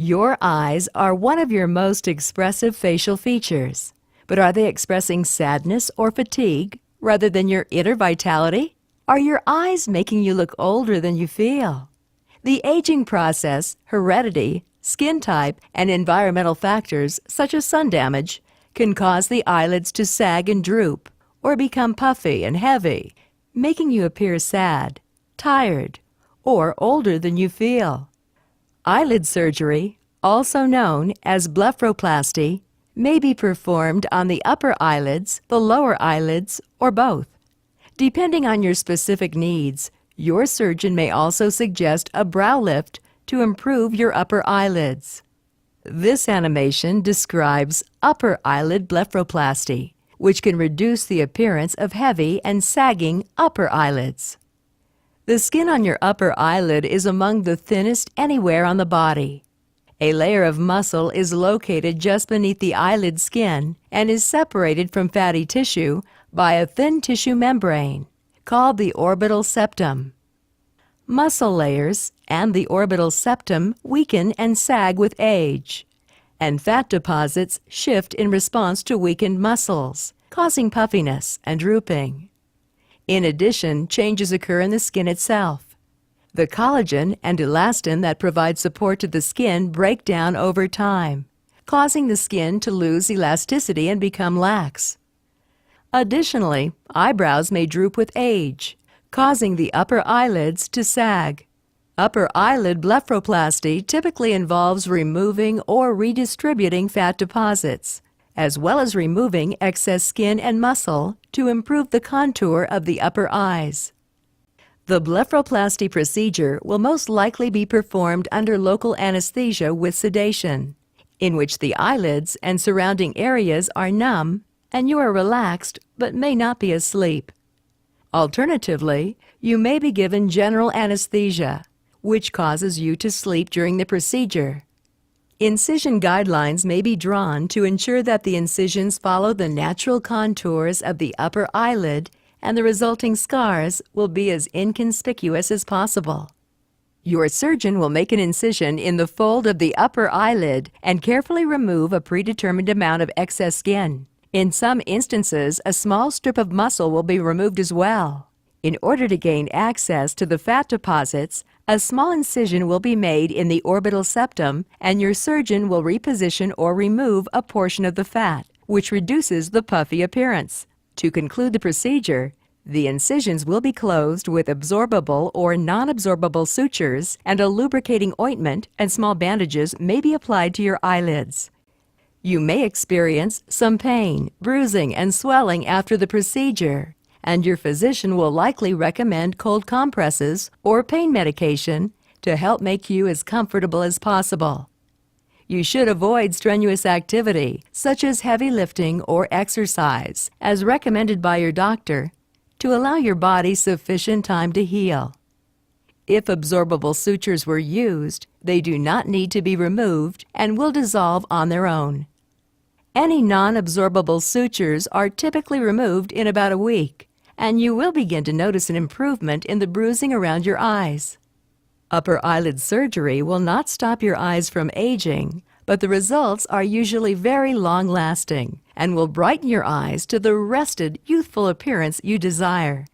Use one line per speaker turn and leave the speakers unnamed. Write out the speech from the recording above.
Your eyes are one of your most expressive facial features, but are they expressing sadness or fatigue rather than your inner vitality? Are your eyes making you look older than you feel? The aging process, heredity, skin type, and environmental factors such as sun damage can cause the eyelids to sag and droop or become puffy and heavy, making you appear sad, tired, or older than you feel. Eyelid surgery, also known as blepharoplasty, may be performed on the upper eyelids, the lower eyelids, or both. Depending on your specific needs, your surgeon may also suggest a brow lift to improve your upper eyelids. This animation describes upper eyelid blepharoplasty, which can reduce the appearance of heavy and sagging upper eyelids. The skin on your upper eyelid is among the thinnest anywhere on the body. A layer of muscle is located just beneath the eyelid skin and is separated from fatty tissue by a thin tissue membrane called the orbital septum. Muscle layers and the orbital septum weaken and sag with age, and fat deposits shift in response to weakened muscles, causing puffiness and drooping. In addition, changes occur in the skin itself. The collagen and elastin that provide support to the skin break down over time, causing the skin to lose elasticity and become lax. Additionally, eyebrows may droop with age, causing the upper eyelids to sag. Upper eyelid blepharoplasty typically involves removing or redistributing fat deposits, as well as removing excess skin and muscle to improve the contour of the upper eyes. The blepharoplasty procedure will most likely be performed under local anesthesia with sedation, in which the eyelids and surrounding areas are numb and you are relaxed but may not be asleep. Alternatively, you may be given general anesthesia, which causes you to sleep during the procedure. Incision guidelines may be drawn to ensure that the incisions follow the natural contours of the upper eyelid and the resulting scars will be as inconspicuous as possible. Your surgeon will make an incision in the fold of the upper eyelid and carefully remove a predetermined amount of excess skin. In some instances, a small strip of muscle will be removed as well. In order to gain access to the fat deposits, a small incision will be made in the orbital septum and your surgeon will reposition or remove a portion of the fat, which reduces the puffy appearance. To conclude the procedure, the incisions will be closed with absorbable or non-absorbable sutures and a lubricating ointment and small bandages may be applied to your eyelids. You may experience some pain, bruising, and swelling after the procedure, and your physician will likely recommend cold compresses or pain medication to help make you as comfortable as possible. You should avoid strenuous activity, such as heavy lifting or exercise, as recommended by your doctor, to allow your body sufficient time to heal. If absorbable sutures were used, they do not need to be removed and will dissolve on their own. Any non-absorbable sutures are typically removed in about a week, and you will begin to notice an improvement in the bruising around your eyes. Upper eyelid surgery will not stop your eyes from aging, but the results are usually very long-lasting and will brighten your eyes to the rested, youthful appearance you desire.